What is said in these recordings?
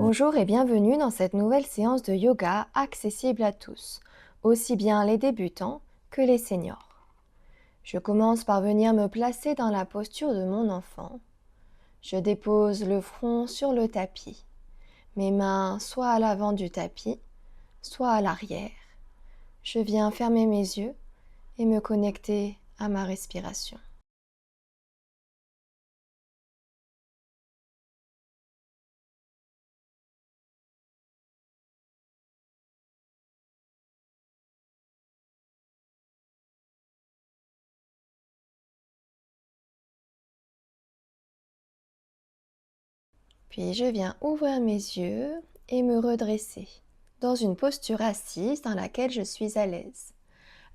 Bonjour et bienvenue dans cette nouvelle séance de yoga accessible à tous, aussi bien les débutants que les seniors. Je commence par venir me placer dans la posture de mon enfant. Je dépose le front sur le tapis, mes mains soit à l'avant du tapis, soit à l'arrière. Je viens fermer mes yeux et me connecter à ma respiration. Puis je viens ouvrir mes yeux et me redresser dans une posture assise dans laquelle je suis à l'aise.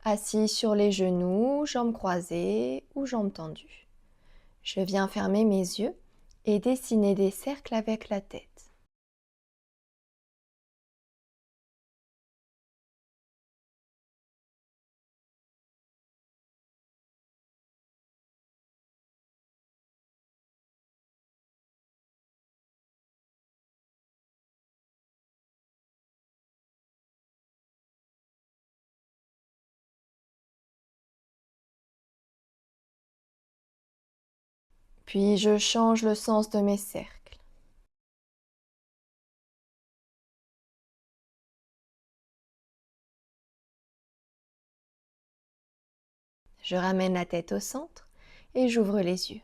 Assis sur les genoux, jambes croisées ou jambes tendues. Je viens fermer mes yeux et dessiner des cercles avec la tête. Puis je change le sens de mes cercles. Je ramène la tête au centre et j'ouvre les yeux.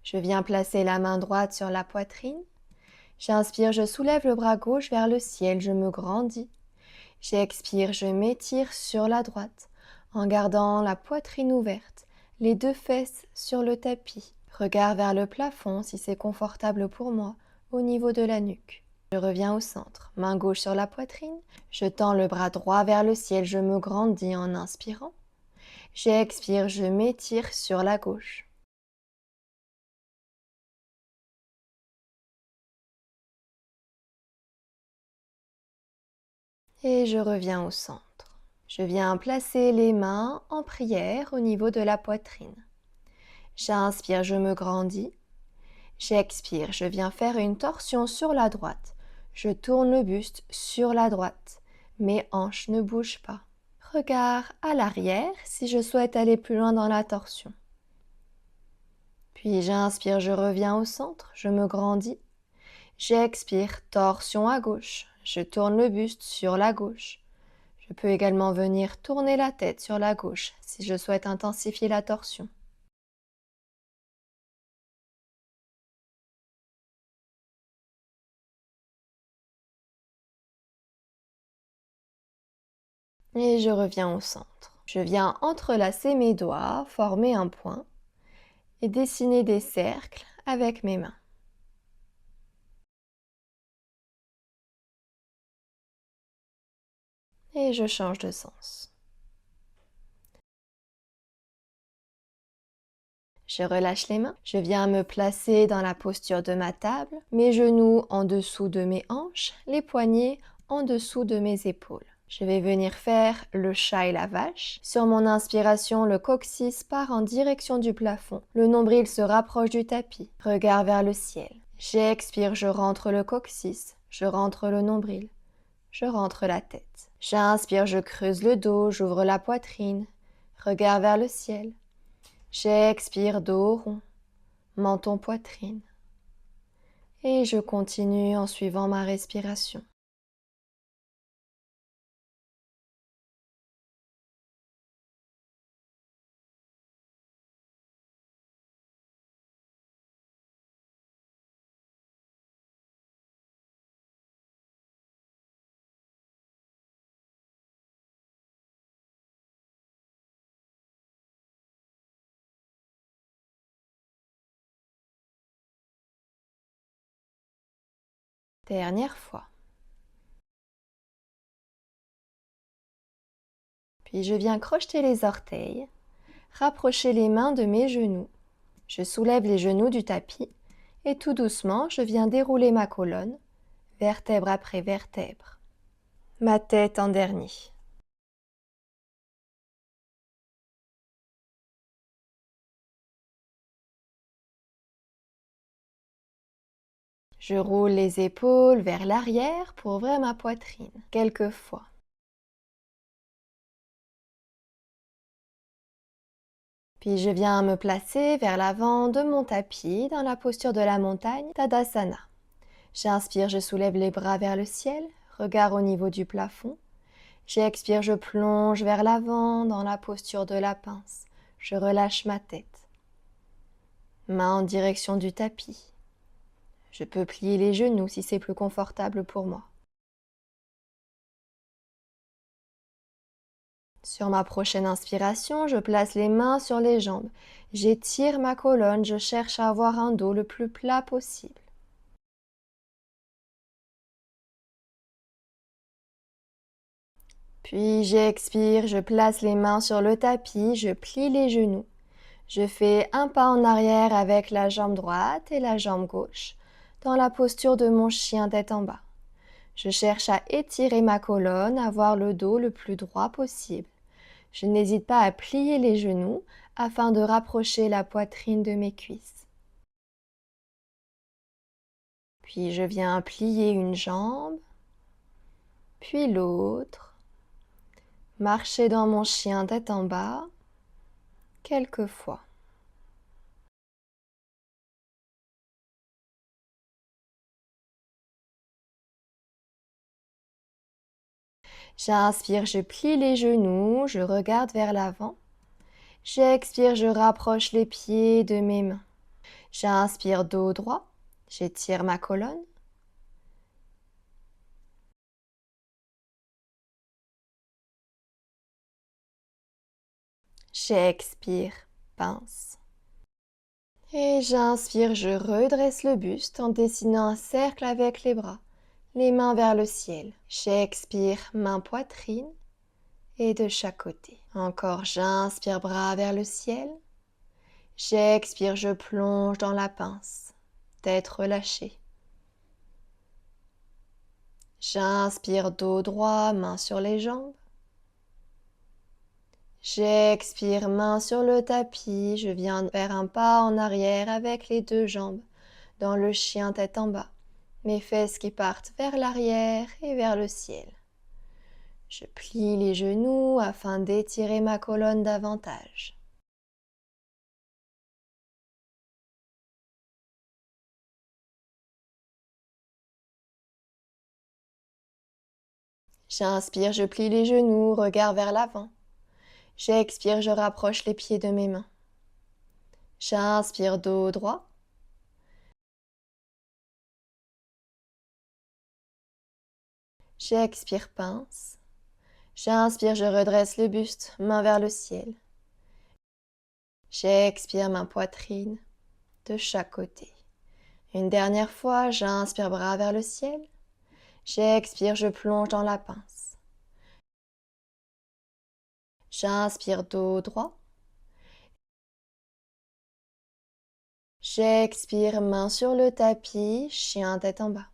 Je viens placer la main droite sur la poitrine. J'inspire, je soulève le bras gauche vers le ciel, je me grandis. J'expire, je m'étire sur la droite en gardant la poitrine ouverte, les deux fesses sur le tapis. Regard vers le plafond si c'est confortable pour moi, au niveau de la nuque. Je reviens au centre, main gauche sur la poitrine. Je tends le bras droit vers le ciel, je me grandis en inspirant. J'expire, je m'étire sur la gauche. Et je reviens au centre. Je viens placer les mains en prière au niveau de la poitrine. J'inspire, je me grandis. J'expire, je viens faire une torsion sur la droite. Je tourne le buste sur la droite. Mes hanches ne bougent pas. Regard à l'arrière si je souhaite aller plus loin dans la torsion. Puis j'inspire, je reviens au centre, je me grandis. J'expire, torsion à gauche. Je tourne le buste sur la gauche. Je peux également venir tourner la tête sur la gauche si je souhaite intensifier la torsion. Et je reviens au centre. Je viens entrelacer mes doigts, former un point et dessiner des cercles avec mes mains. Et je change de sens. Je relâche les mains. Je viens me placer dans la posture de ma table, mes genoux en dessous de mes hanches, les poignets en dessous de mes épaules. Je vais venir faire le chat et la vache. Sur mon inspiration, le coccyx part en direction du plafond. Le nombril se rapproche du tapis. Regard vers le ciel. J'expire, je rentre le coccyx. Je rentre le nombril. Je rentre la tête. J'inspire, je creuse le dos, j'ouvre la poitrine. Regard vers le ciel. J'expire, dos rond, menton poitrine. Et je continue en suivant ma respiration. Dernière fois. Puis je viens crocheter les orteils, rapprocher les mains de mes genoux. Je soulève les genoux du tapis et tout doucement, je viens dérouler ma colonne, vertèbre après vertèbre. Ma tête en dernier. Je roule les épaules vers l'arrière pour ouvrir ma poitrine, quelques fois. Puis je viens me placer vers l'avant de mon tapis dans la posture de la montagne, Tadasana. J'inspire, je soulève les bras vers le ciel, regard au niveau du plafond. J'expire, je plonge vers l'avant dans la posture de la pince. Je relâche ma tête. Main en direction du tapis. Je peux plier les genoux si c'est plus confortable pour moi. Sur ma prochaine inspiration, je place les mains sur les jambes. J'étire ma colonne, je cherche à avoir un dos le plus plat possible. Puis j'expire, je place les mains sur le tapis, je plie les genoux. Je fais un pas en arrière avec la jambe droite et la jambe gauche, dans la posture de mon chien tête en bas. Je cherche à étirer ma colonne, avoir le dos le plus droit possible. Je n'hésite pas à plier les genoux afin de rapprocher la poitrine de mes cuisses. Puis je viens plier une jambe, puis l'autre. Marcher dans mon chien tête en bas, quelques fois. J'inspire, je plie les genoux, je regarde vers l'avant. J'expire, je rapproche les pieds de mes mains. J'inspire dos droit, j'étire ma colonne. J'expire, pince. Et j'inspire, je redresse le buste en dessinant un cercle avec les bras, les mains vers le ciel. J'expire, main poitrine et de chaque côté. Encore, j'inspire, bras vers le ciel. J'expire, je plonge dans la pince, tête relâchée. J'inspire, dos droit, main sur les jambes. J'expire, main sur le tapis, je viens faire un pas en arrière avec les deux jambes, dans le chien tête en bas, mes fesses qui partent vers l'arrière et vers le ciel. Je plie les genoux afin d'étirer ma colonne davantage. J'inspire, je plie les genoux, regard vers l'avant. J'expire, je rapproche les pieds de mes mains. J'inspire, dos droit. J'expire, pince. J'inspire, je redresse le buste, main vers le ciel. J'expire, main poitrine, de chaque côté. Une dernière fois, j'inspire, bras vers le ciel. J'expire, je plonge dans la pince. J'inspire, dos droit. J'expire, main sur le tapis, chien tête en bas.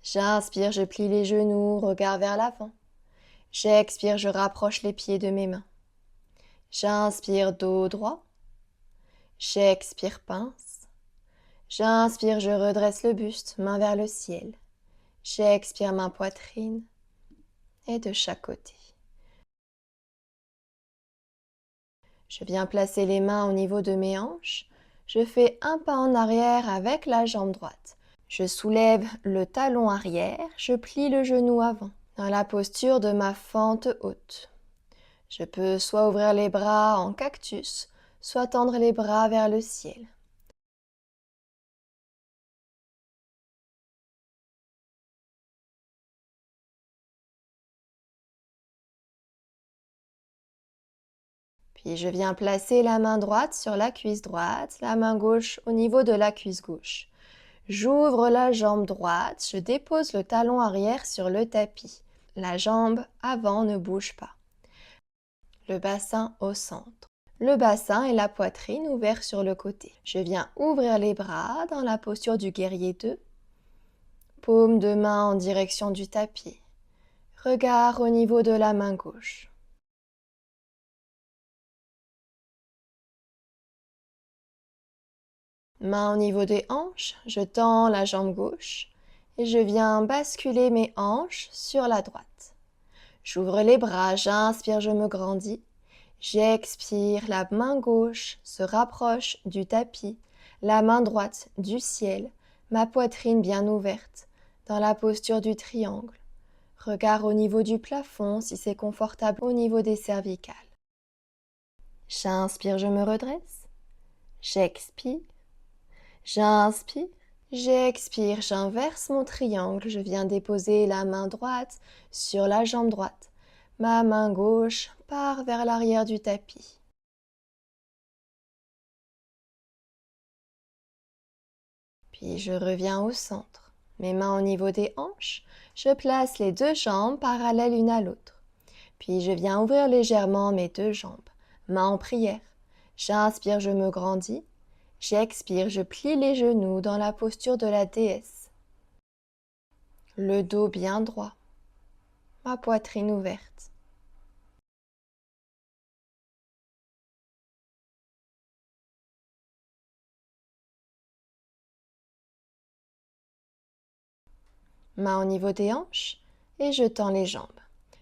J'inspire, je plie les genoux, regard vers l'avant. J'expire, je rapproche les pieds de mes mains. J'inspire, dos droit. J'expire, pince. J'inspire, je redresse le buste, main vers le ciel. J'expire, main poitrine et de chaque côté. Je viens placer les mains au niveau de mes hanches. Je fais un pas en arrière avec la jambe droite. Je soulève le talon arrière, je plie le genou avant, dans la posture de ma fente haute. Je peux soit ouvrir les bras en cactus, soit tendre les bras vers le ciel. Puis je viens placer la main droite sur la cuisse droite, la main gauche au niveau de la cuisse gauche. J'ouvre la jambe droite, je dépose le talon arrière sur le tapis. La jambe avant ne bouge pas. Le bassin au centre. Le bassin et la poitrine ouverts sur le côté. Je viens ouvrir les bras dans la posture du guerrier 2 Paume de main en direction du tapis. Regard au niveau de la main gauche. Main au niveau des hanches, je tends la jambe gauche et je viens basculer mes hanches sur la droite. J'ouvre les bras, j'inspire, je me grandis. J'expire, la main gauche se rapproche du tapis, la main droite du ciel, ma poitrine bien ouverte, dans la posture du triangle. Regard au niveau du plafond si c'est confortable au niveau des cervicales. J'inspire, je me redresse. J'expire. J'inspire. J'expire, j'inverse mon triangle. Je viens déposer la main droite sur la jambe droite. Ma main gauche part vers l'arrière du tapis. Puis je reviens au centre. Mes mains au niveau des hanches. Je place les deux jambes parallèles l'une à l'autre. Puis je viens ouvrir légèrement mes deux jambes. Main en prière. J'inspire, je me grandis. J'expire, je plie les genoux dans la posture de la déesse. Le dos bien droit. Ma poitrine ouverte. Main au niveau des hanches et je tends les jambes.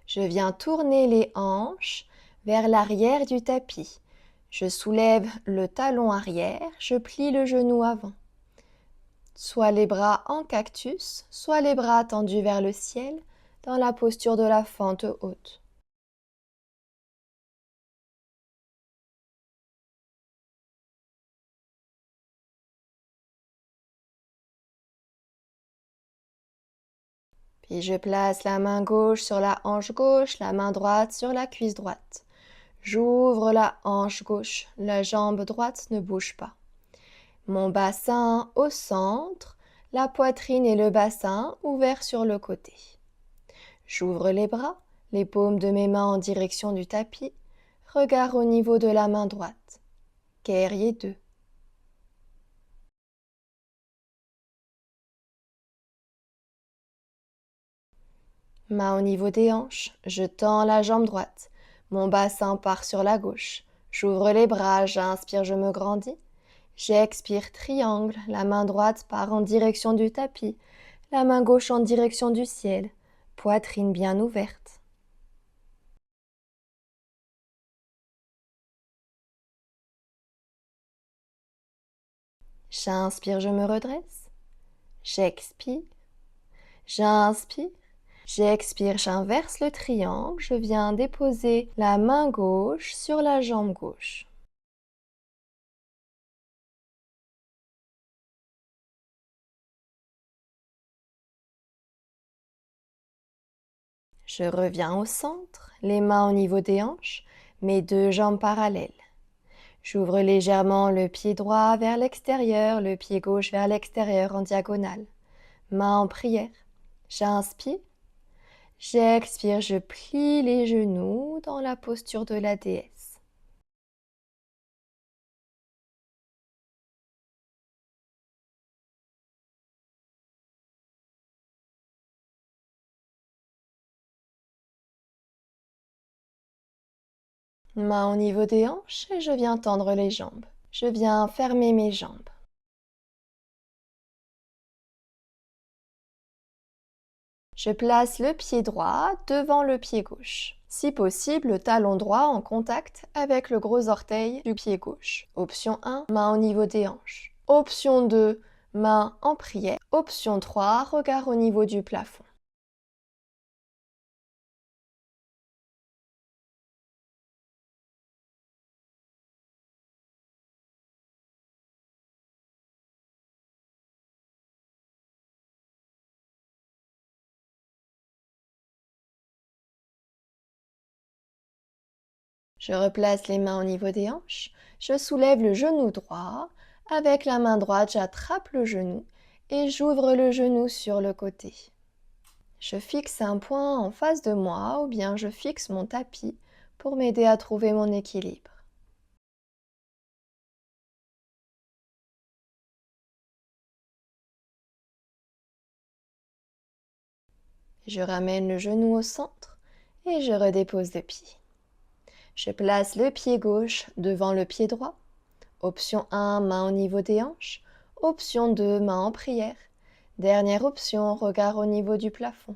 Je viens tourner les hanches vers l'arrière du tapis. Je soulève le talon arrière, je plie le genou avant. Soit les bras en cactus, soit les bras tendus vers le ciel dans la posture de la fente haute. Puis je place la main gauche sur la hanche gauche, la main droite sur la cuisse droite. J'ouvre la hanche gauche, la jambe droite ne bouge pas. Mon bassin au centre, la poitrine et le bassin ouverts sur le côté. J'ouvre les bras, les paumes de mes mains en direction du tapis, regard au niveau de la main droite. Guerrier 2. Main au niveau des hanches, je tends la jambe droite. Mon bassin part sur la gauche. J'ouvre les bras, j'inspire, je me grandis. J'expire, triangle, la main droite part en direction du tapis, la main gauche en direction du ciel, poitrine bien ouverte. J'inspire, je me redresse. J'expire. J'inspire. J'expire, j'inverse le triangle. Je viens déposer la main gauche sur la jambe gauche. Je reviens au centre, les mains au niveau des hanches, mes deux jambes parallèles. J'ouvre légèrement le pied droit vers l'extérieur, le pied gauche vers l'extérieur en diagonale. Main en prière. J'inspire. J'expire, je plie les genoux dans la posture de la déesse. Main au niveau des hanches et je viens tendre les jambes. Je viens fermer mes jambes. Je place le pied droit devant le pied gauche. Si possible, le talon droit en contact avec le gros orteil du pied gauche. Option 1, main au niveau des hanches. Option 2, main en prière. Option 3, regard au niveau du plafond. Je replace les mains au niveau des hanches. Je soulève le genou droit. Avec la main droite, j'attrape le genou et j'ouvre le genou sur le côté. Je fixe un point en face de moi ou bien je fixe mon tapis pour m'aider à trouver mon équilibre. Je ramène le genou au centre et je redépose le pied. Je place le pied gauche devant le pied droit. Option 1, main au niveau des hanches. Option 2, main en prière. Dernière option, regard au niveau du plafond.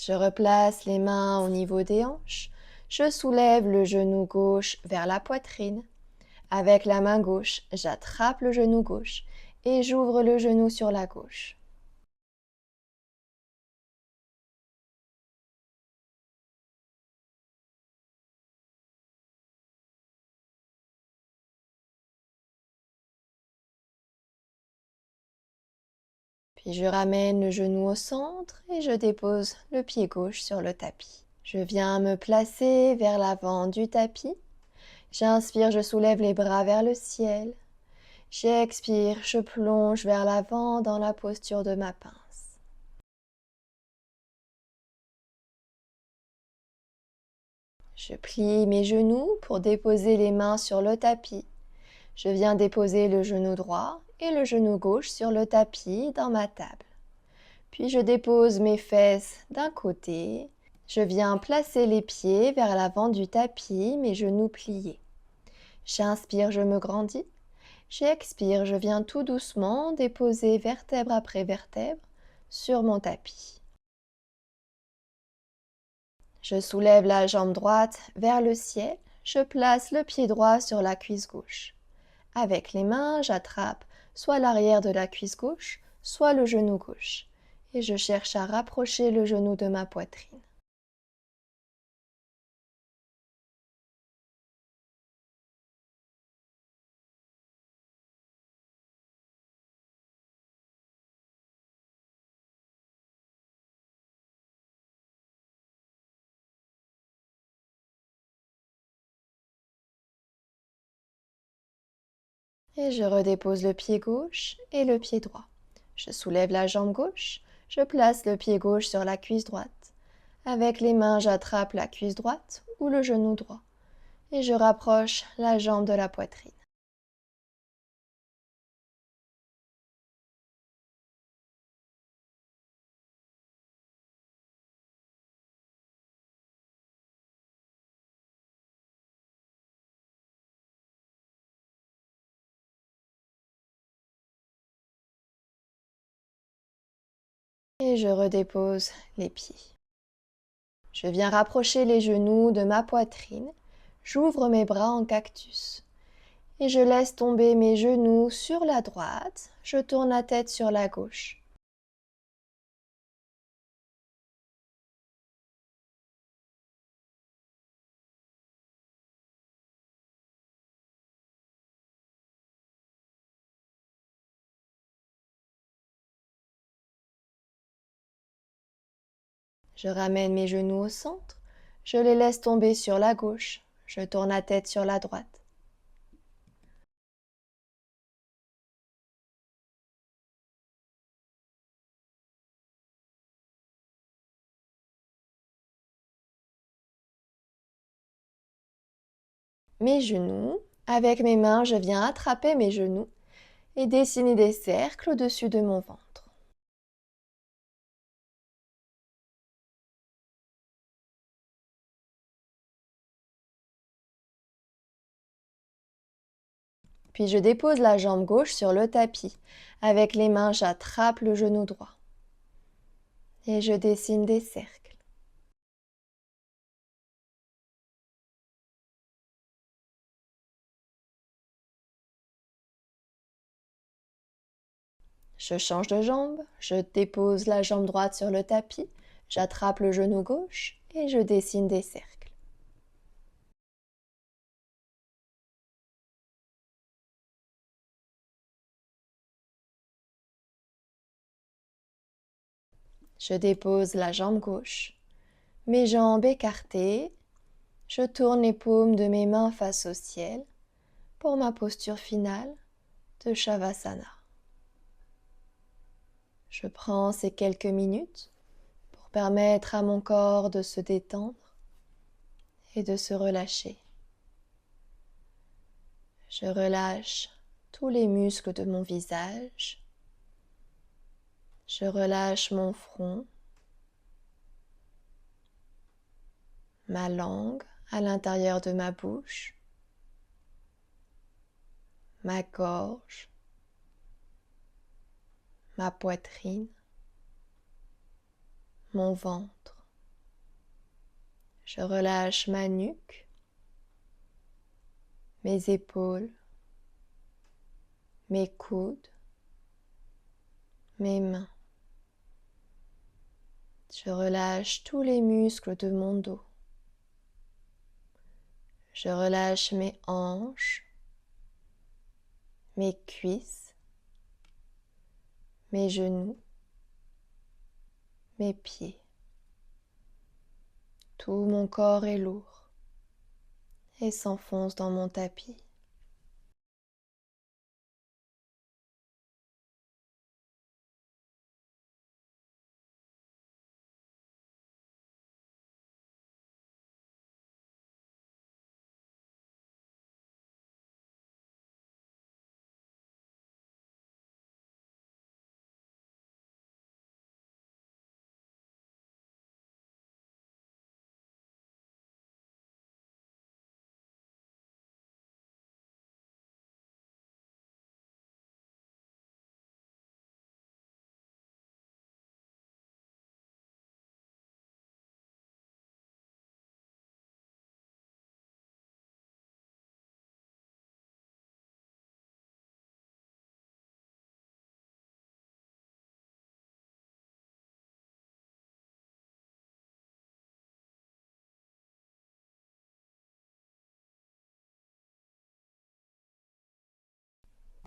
Je replace les mains au niveau des hanches. Je soulève le genou gauche vers la poitrine. Avec la main gauche, j'attrape le genou gauche et j'ouvre le genou sur la gauche. Puis je ramène le genou au centre et je dépose le pied gauche sur le tapis. Je viens me placer vers l'avant du tapis. J'inspire, je soulève les bras vers le ciel. J'expire, je plonge vers l'avant dans la posture de ma pince. Je plie mes genoux pour déposer les mains sur le tapis. Je viens déposer le genou droit et le genou gauche sur le tapis dans ma table. Puis je dépose mes fesses d'un côté. Je viens placer les pieds vers l'avant du tapis, mes genoux pliés. J'inspire, je me grandis. J'expire, je viens tout doucement déposer vertèbre après vertèbre sur mon tapis. Je soulève la jambe droite vers le ciel. Je place le pied droit sur la cuisse gauche. Avec les mains, j'attrape soit l'arrière de la cuisse gauche, soit le genou gauche. Et je cherche à rapprocher le genou de ma poitrine. Et je redépose le pied gauche et le pied droit. Je soulève la jambe gauche, je place le pied gauche sur la cuisse droite. Avec les mains, j'attrape la cuisse droite ou le genou droit et je rapproche la jambe de la poitrine. Et je redépose les pieds. Je viens rapprocher les genoux de ma poitrine. J'ouvre mes bras en cactus. Et je laisse tomber mes genoux sur la droite. Je tourne la tête sur la gauche. Je ramène mes genoux au centre. Je les laisse tomber sur la gauche. Je tourne la tête sur la droite. Mes genoux. Avec mes mains, je viens attraper mes genoux et dessiner des cercles au-dessus de mon ventre. Puis je dépose la jambe gauche sur le tapis. Avec les mains, j'attrape le genou droit. Et je dessine des cercles. Je change de jambe, je dépose la jambe droite sur le tapis, j'attrape le genou gauche et je dessine des cercles. Je dépose la jambe gauche, mes jambes écartées, je tourne les paumes de mes mains face au ciel pour ma posture finale de Shavasana. Je prends ces quelques minutes pour permettre à mon corps de se détendre, et de se relâcher. Je relâche tous les muscles de mon visage. Je relâche mon front, ma langue à l'intérieur de ma bouche, ma gorge, ma poitrine, mon ventre. Je relâche ma nuque, mes épaules, mes coudes, mes mains. Je relâche tous les muscles de mon dos. Je relâche mes hanches, mes cuisses, mes genoux, mes pieds. Tout mon corps est lourd et s'enfonce dans mon tapis.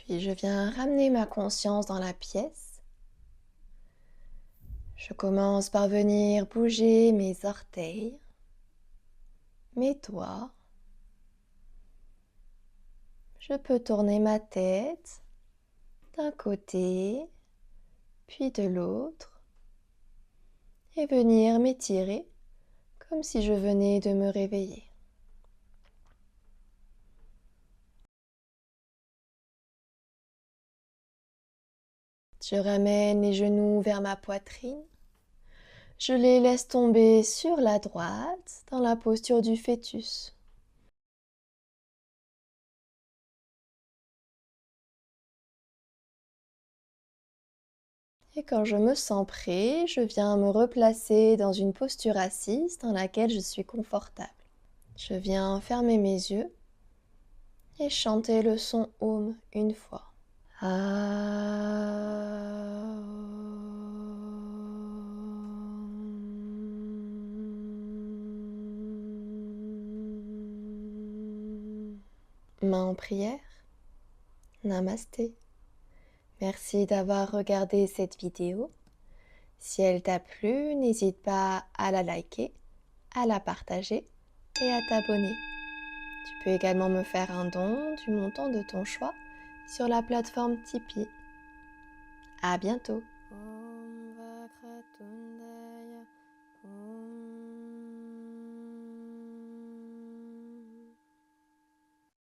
Puis je viens ramener ma conscience dans la pièce. Je commence par venir bouger mes orteils, mes doigts. Je peux tourner ma tête d'un côté, puis de l'autre, et venir m'étirer comme si je venais de me réveiller. Je ramène les genoux vers ma poitrine. Je les laisse tomber sur la droite dans la posture du fœtus. Et quand je me sens prêt, je viens me replacer dans une posture assise dans laquelle je suis confortable. Je viens fermer mes yeux et chanter le son Om une fois. Main en prière. Namasté. Merci d'avoir regardé cette vidéo. Si elle t'a plu, n'hésite pas à la liker, à la partager et à t'abonner. Tu peux également me faire un don du montant de ton choix sur la plateforme Tipeee. À bientôt!